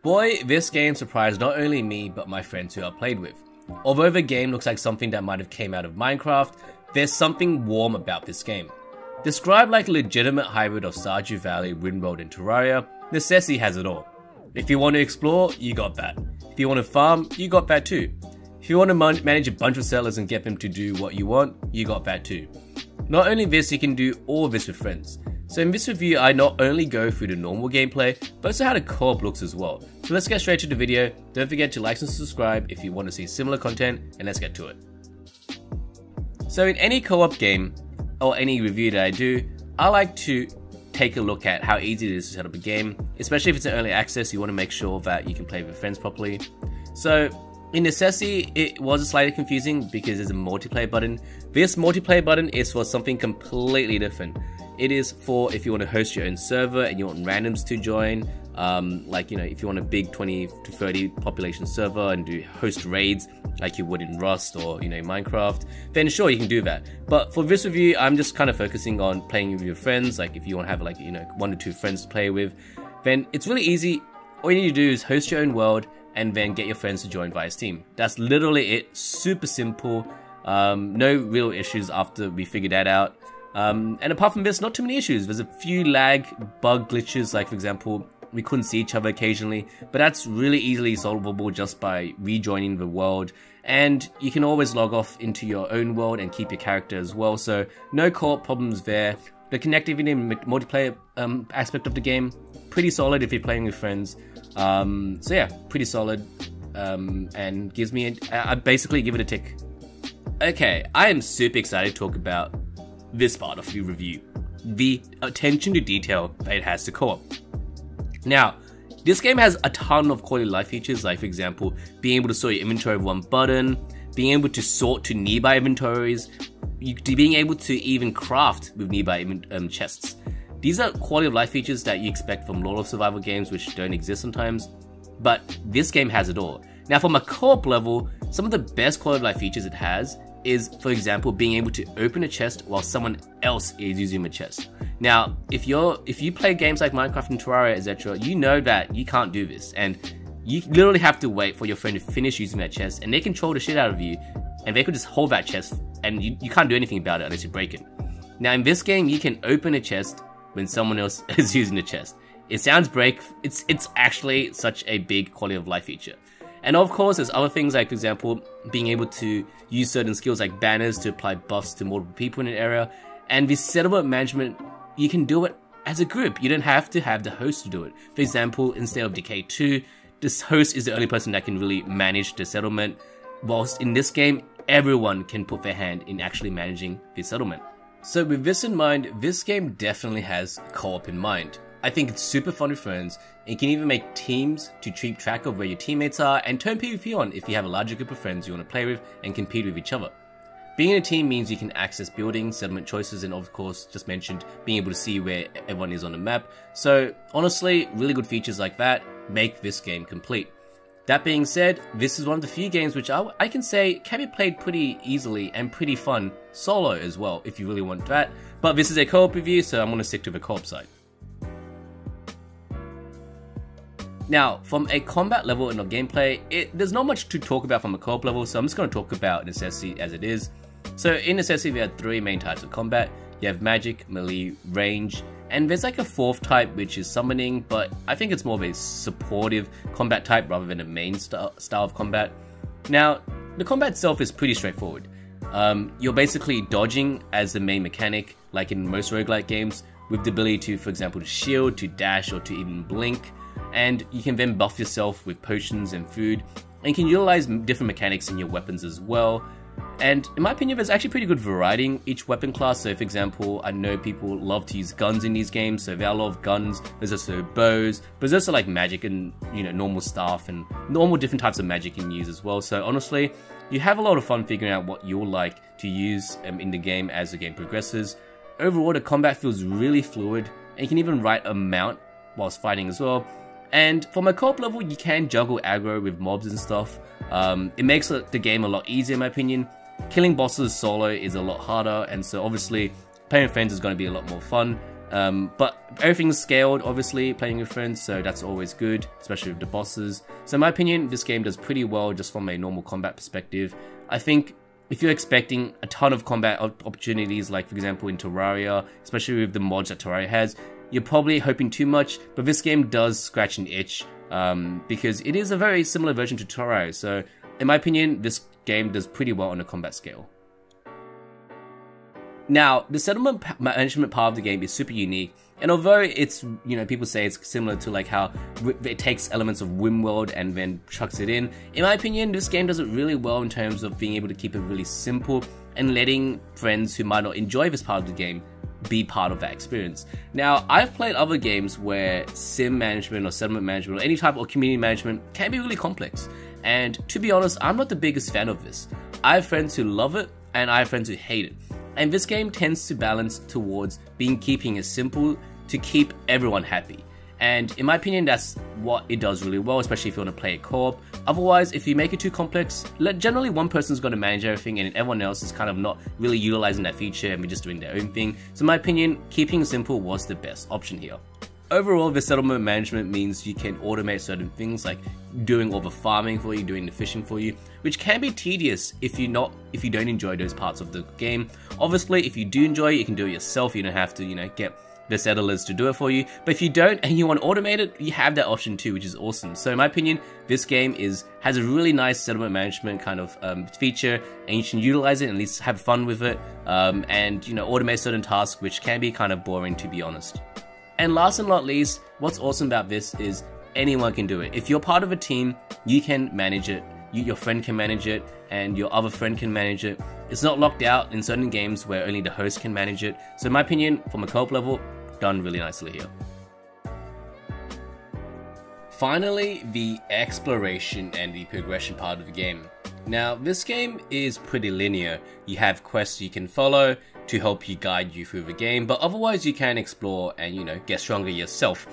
Boy, this game surprised not only me, but my friends who I played with. Although the game looks like something that might have came out of Minecraft, there's something warm about this game. Described like a legitimate hybrid of Stardew Valley, Rimworld and Terraria, Necesse has it all. If you want to explore, you got that. If you want to farm, you got that too. If you want to manage a bunch of settlers and get them to do what you want, you got that too. Not only this, you can do all this with friends. So in this review, I not only go through the normal gameplay, but also how the co-op looks as well. So let's get straight to the video. Don't forget to like and subscribe if you want to see similar content, and let's get to it. So in any co-op game, or any review that I do, I like to take a look at how easy it is to set up a game, especially if it's an early access. You want to make sure that you can play with friends properly. So in Necesse, it was slightly confusing because there's a multiplayer button. This multiplayer button is for something completely different. It is for if you want to host your own server and you want randoms to join, like, you know, if you want a big 20 to 30 population server and do host raids like you would in Rust or, you know, Minecraft, then sure, you can do that. But for this review, I'm just kind of focusing on playing with your friends. Like if you want to have like, you know, 1 or 2 friends to play with, then it's really easy. All you need to do is host your own world and then get your friends to join via Steam. That's literally it. Super simple. No real issues after we figured that out. And apart from this, not too many issues. There's a few lag, bug glitches, like for example, we couldn't see each other occasionally, but that's really easily solvable just by rejoining the world. And you can always log off into your own world and keep your character as well, so no co-op problems there. The connectivity and multiplayer aspect of the game, pretty solid if you're playing with friends. So yeah, pretty solid, and gives me I basically give it a tick. Okay, I am super excited to talk about this part of the review, the attention to detail that it has to co-op. Now, this game has a ton of quality of life features, like for example, being able to sort your inventory with one button, being able to sort to nearby inventories, being able to even craft with nearby chests. These are quality of life features that you expect from a lot of survival games which don't exist sometimes, but this game has it all. Now from a co-op level, some of the best quality of life features it has is, for example, being able to open a chest while someone else is using the chest. Now, if you play games like Minecraft and Terraria, etc., you know that you can't do this, and you literally have to wait for your friend to finish using that chest, and they control the shit out of you, and they could just hold that chest, and you can't do anything about it unless you break it. Now, in this game, you can open a chest when someone else is using the chest. It sounds break. It's actually such a big quality of life feature. And of course, there's other things like, for example, being able to use certain skills like banners to apply buffs to multiple people in an area. And the settlement management, you can do it as a group. You don't have to have the host to do it. For example, instead of Decay 2, this host is the only person that can really manage the settlement. Whilst in this game, everyone can put their hand in actually managing the settlement. So with this in mind, this game definitely has co-op in mind. I think it's super fun with friends, and you can even make teams to keep track of where your teammates are and turn PvP on if you have a larger group of friends you want to play with and compete with each other. Being in a team means you can access buildings, settlement choices, and of course, just mentioned, being able to see where everyone is on the map. So honestly, really good features like that make this game complete. That being said, this is one of the few games which I can say can be played pretty easily and pretty fun solo as well if you really want that. But this is a co-op review, so I'm going to stick to the co-op side. Now, from a combat level and a gameplay, there's not much to talk about from a co-op level, so I'm just going to talk about Necesse as it is. So in Necesse, we have 3 main types of combat. You have magic, melee, range, and there's like a 4th type which is summoning, but I think it's more of a supportive combat type rather than a main style of combat. Now, the combat itself is pretty straightforward. You're basically dodging as the main mechanic, like in most roguelike games, with the ability to, for example, to shield, to dash, or to even blink. And you can then buff yourself with potions and food, and you can utilize different mechanics in your weapons as well. And in my opinion, there's actually pretty good variety in each weapon class. So for example, I know people love to use guns in these games, so there are a lot of guns. There's also bows, but there's also like magic and, you know, normal staff and normal different types of magic you can use as well. So honestly, you have a lot of fun figuring out what you'll like to use in the game as the game progresses. Overall, the combat feels really fluid, and you can even ride a mount whilst fighting as well. And from a co-op level, you can juggle aggro with mobs and stuff. It makes the game a lot easier in my opinion. Killing bosses solo is a lot harder, and so obviously playing with friends is going to be a lot more fun. But everything's scaled, obviously, playing with friends, so that's always good, especially with the bosses. So in my opinion, this game does pretty well just from a normal combat perspective. I think if you're expecting a ton of combat opportunities, like for example in Terraria, especially with the mods that Terraria has, you're probably hoping too much, but this game does scratch an itch, because it is a very similar version to Terraria. So in my opinion, this game does pretty well on a combat scale. Now, the settlement management part of the game is super unique, and although it's, people say it's similar to like how it takes elements of Rimworld and then chucks it in my opinion, this game does it really well in terms of being able to keep it really simple and letting friends who might not enjoy this part of the game be part of that experience. Now, I've played other games where sim management or settlement management or any type of community management can be really complex, and to be honest, I'm not the biggest fan of this. I have friends who love it, and I have friends who hate it. And this game tends to balance towards keeping it simple to keep everyone happy. And in my opinion, that's what it does really well, especially if you want to play it co-op. Otherwise, if you make it too complex, generally one person's going to manage everything and everyone else is kind of not really utilizing that feature and we're just doing their own thing. So in my opinion, keeping it simple was the best option here. Overall, the settlement management means you can automate certain things like doing all the farming for you, doing the fishing for you, which can be tedious if you don't enjoy those parts of the game. Obviously, if you do enjoy it, you can do it yourself. You don't have to, get the settlers to do it for you. But if you don't and you want to automate it, you have that option too, which is awesome. So in my opinion, this game has a really nice settlement management kind of feature, and you can utilize it and at least have fun with it, and automate certain tasks, which can be kind of boring, to be honest. And last and not least, what's awesome about this is anyone can do it. If you're part of a team, you can manage it. Your friend can manage it, and your other friend can manage it. It's not locked out in certain games where only the host can manage it. So in my opinion, from a co-op level, done really nicely here. Finally, the exploration and the progression part of the game. Now, this game is pretty linear. You have quests you can follow to help you guide you through the game, but otherwise you can explore and, get stronger yourself.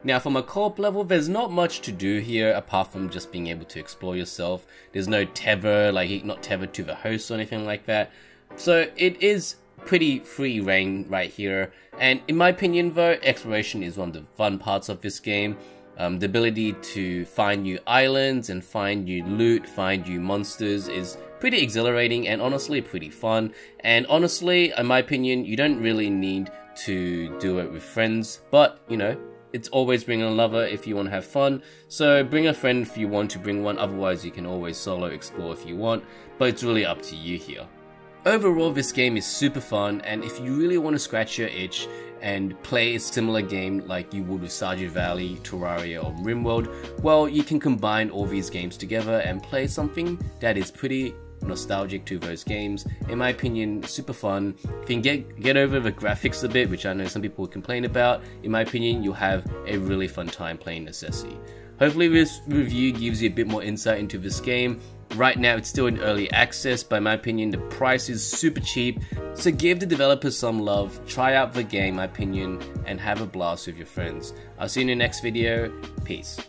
Now, from a co-op level, there's not much to do here apart from just being able to explore yourself. There's no tether, not tethered to the host or anything like that. So it is pretty free reign right here. And in my opinion though, exploration is one of the fun parts of this game. The ability to find new islands and find new loot, find new monsters is pretty exhilarating and honestly pretty fun. And honestly, in my opinion, you don't really need to do it with friends, but it's always bring a lover if you want to have fun. So bring a friend if you want to bring one, otherwise you can always solo explore if you want, but it's really up to you here. Overall, this game is super fun, and if you really want to scratch your itch and play a similar game like you would with Stardew Valley, Terraria or Rimworld, well, you can combine all these games together and play something that is pretty nostalgic to those games. In my opinion, super fun. If you can get over the graphics a bit, which I know some people complain about, in my opinion, you'll have a really fun time playing Necesse. Hopefully this review gives you a bit more insight into this game. Right now it's still in early access, but in my opinion the price is super cheap, so give the developers some love, try out the game, in my opinion, and have a blast with your friends. I'll see you in the next video. Peace.